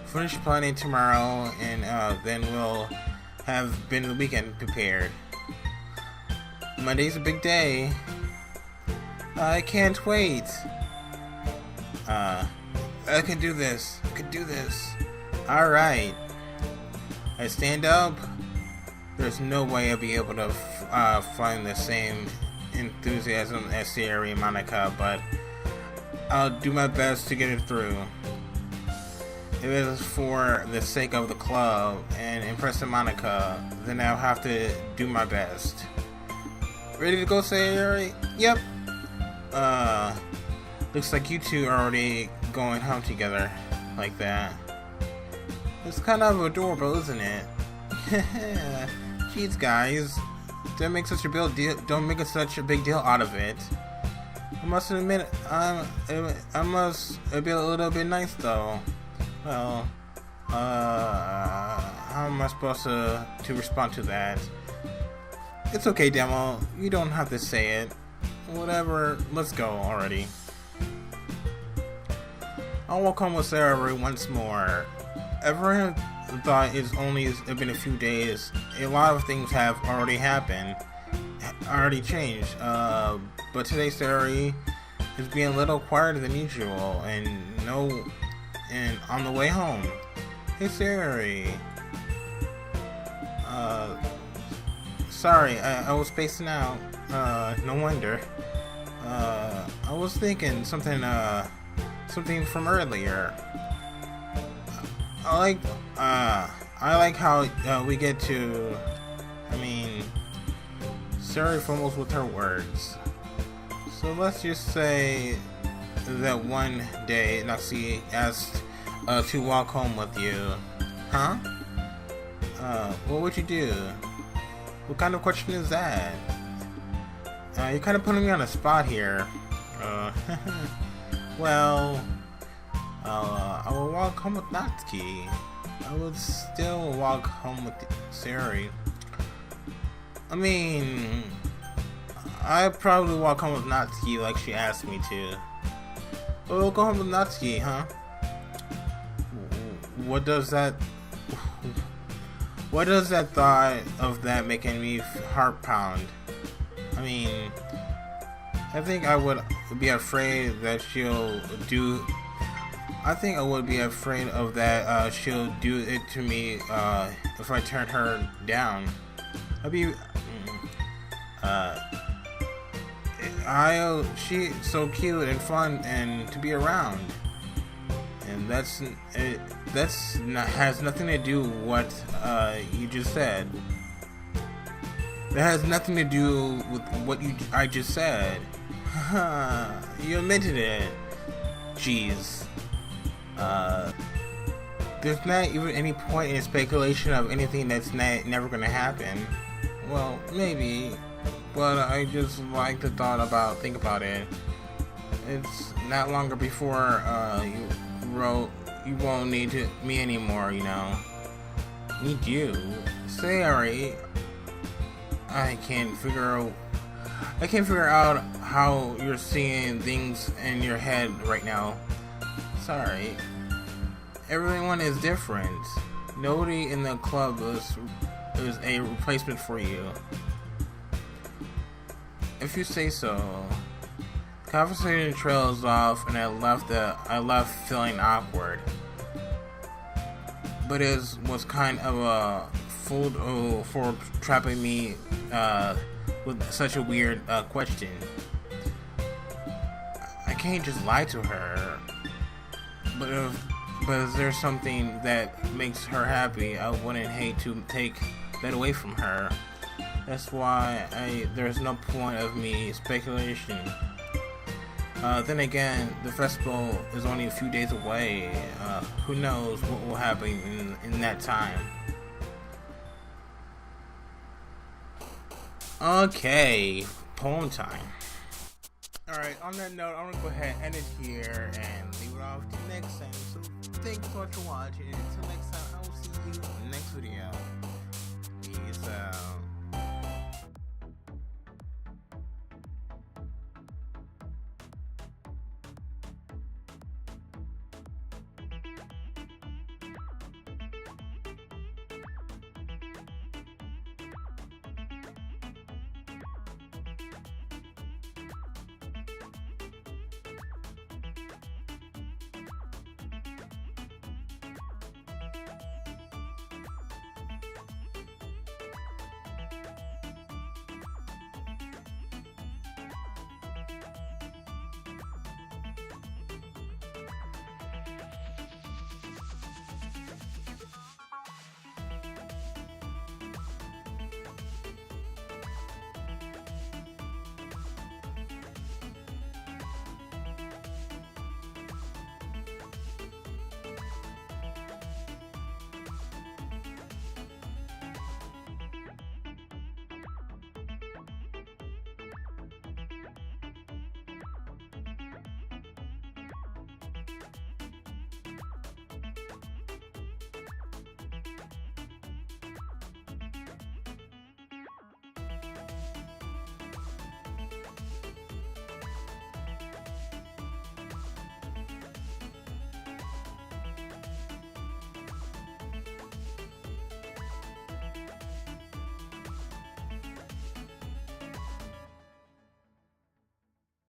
finish planning tomorrow, and then we'll have been the weekend prepared. Monday's a big day. I can't wait. I can do this. Alright. I stand up. There's no way I'll be able to find the same enthusiasm as Sierra and Monica, but I'll do my best to get it through. If it is for the sake of the club and impressing Monica, then I'll have to do my best. Ready to go, Sierra? Yep. Looks like you two are already going home together like that. It's kind of adorable, isn't it? Jeez, guys, don't make such a big deal out of it. I must admit, I must be a little bit nice though. Well, how am I supposed to respond to that? It's okay, Demo. You don't have to say it. Whatever. Let's go already. I'll walk home with Sarah once more. Everyone thought it's only been a few days. A lot of things have already happened, already changed. But today Sarah is being a little quieter than usual, and on the way home. Hey Sarah. Sorry, I was spacing out. No wonder. I was thinking something from earlier. I like how we get to. Sarah fumbles with her words. So let's just say that one day Noxie asked to walk home with you. Huh? What would you do? What kind of question is that? You're kind of putting me on a spot here. Well, I will walk home with Natsuki. I would still walk home with Sari. I'd probably walk home with Natsuki like she asked me to. But we'll go home with Natsuki, huh? What does that thought of that making me heart pound? I think I would be afraid that she'll do. I think I would be afraid of that. She'll do it to me if I turn her down. I'd be. She's so cute and fun and to be around, and has nothing to do with what you just said. That has nothing to do with what I just said. You admitted it. Jeez. There's not even any point in speculation of anything that's never gonna happen. Well, maybe, but I just like the think about it. It's not longer before you won't need me anymore, you know. Need you? Sorry. I can't figure out how you're seeing things in your head right now. Sorry. Everyone is different. Nobody in the club is a replacement for you. If you say so. Conversation trails off, and I left feeling awkward. But it was kind of a fool for trapping me with such a weird question. I can't just lie to her. But if there's something that makes her happy, I wouldn't hate to take that away from her. That's why there's no point of me speculation. Then again, the festival is only a few days away. Who knows what will happen in that time. Okay, poem time. Alright, on that note, I'm gonna go ahead and end it here and leave it off to next time. So, thank you so much for watching. Until next time, I will see you in the next video. Peace out.